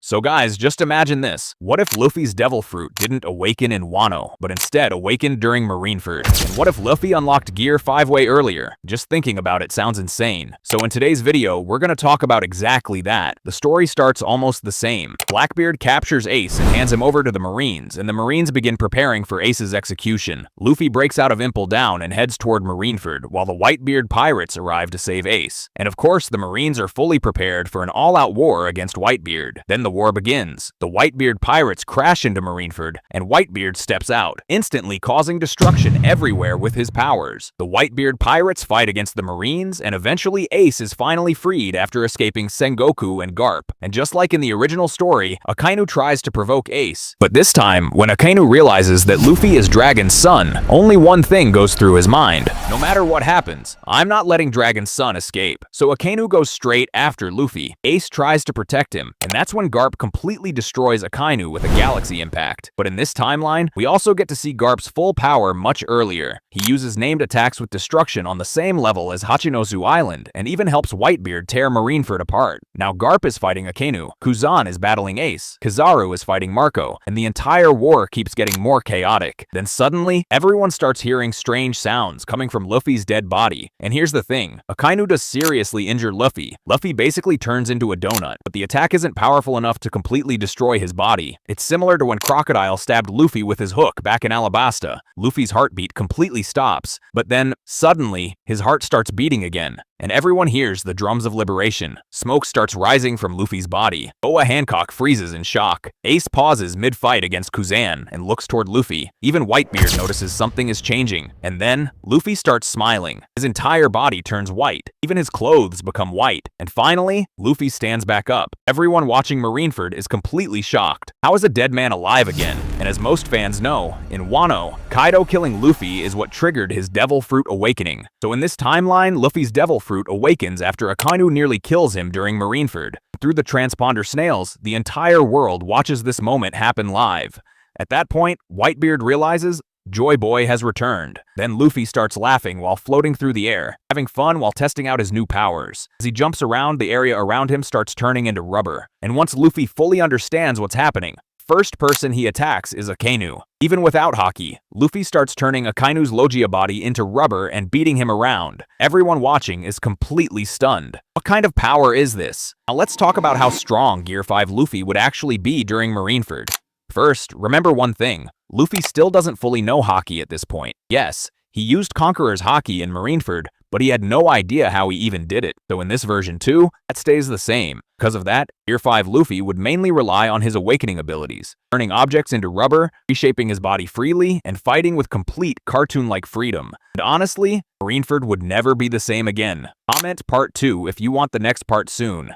So guys, just imagine this. What if Luffy's devil fruit didn't awaken in Wano, but instead awakened during Marineford? And what if Luffy unlocked Gear 5 way earlier? Just thinking about it sounds insane. So in today's video, we're gonna talk about exactly that. The story starts almost the same. Blackbeard captures Ace and hands him over to the Marines, and the Marines begin preparing for Ace's execution. Luffy breaks out of Impel Down and heads toward Marineford, while the Whitebeard pirates arrive to save Ace. And of course, the Marines are fully prepared for an all-out war against Whitebeard. Then the war begins. The Whitebeard pirates crash into Marineford, and Whitebeard steps out, instantly causing destruction everywhere with his powers. The Whitebeard pirates fight against the Marines, and eventually Ace is finally freed after escaping Sengoku and Garp. And just like in the original story, Akainu tries to provoke Ace. But this time, when Akainu realizes that Luffy is Dragon's son, only one thing goes through his mind. No matter what happens, I'm not letting Dragon's son escape. So Akainu goes straight after Luffy. Ace tries to protect him, and that's when Garp completely destroys Akainu with a galaxy impact. But in this timeline, we also get to see Garp's full power much earlier. He uses named attacks with destruction on the same level as Hachinosu Island, and even helps Whitebeard tear Marineford apart. Now Garp is fighting Akainu, Kuzan is battling Ace, Kizaru is fighting Marco, and the entire war keeps getting more chaotic. Then suddenly, everyone starts hearing strange sounds coming from Luffy's dead body. And here's the thing, Akainu does seriously injure Luffy. Luffy basically turns into a donut, but the attack isn't powerful enough to completely destroy his body. It's similar to when Crocodile stabbed Luffy with his hook back in Alabasta. Luffy's heartbeat completely stops, but then, suddenly, his heart starts beating again, and everyone hears the drums of liberation. Smoke starts rising from Luffy's body. Boa Hancock freezes in shock. Ace pauses mid-fight against Kuzan and looks toward Luffy. Even Whitebeard notices something is changing, and then, Luffy starts smiling. His entire body turns white. Even his clothes become white. And finally, Luffy stands back up. Everyone watching Marineford is completely shocked. How is a dead man alive again? And as most fans know, in Wano, Kaido killing Luffy is what triggered his devil fruit awakening. So in this timeline, Luffy's devil fruit awakens after Akainu nearly kills him during Marineford. Through the transponder snails, the entire world watches this moment happen live. At that point, Whitebeard realizes Joy Boy has returned. Then Luffy starts laughing while floating through the air, having fun while testing out his new powers. As he jumps around, the area around him starts turning into rubber. And once Luffy fully understands what's happening, first person he attacks is Akainu. Even without Haki, Luffy starts turning Akainu's Logia body into rubber and beating him around. Everyone watching is completely stunned. What kind of power is this? Now let's talk about how strong Gear 5 Luffy would actually be during Marineford. First, remember one thing. Luffy still doesn't fully know Haki at this point. Yes, he used Conqueror's Haki in Marineford, but he had no idea how he even did it. So in this version too, that stays the same. Because of that, Gear 5 Luffy would mainly rely on his awakening abilities, turning objects into rubber, reshaping his body freely, and fighting with complete cartoon-like freedom. And honestly, Marineford would never be the same again. Comment part 2 if you want the next part soon.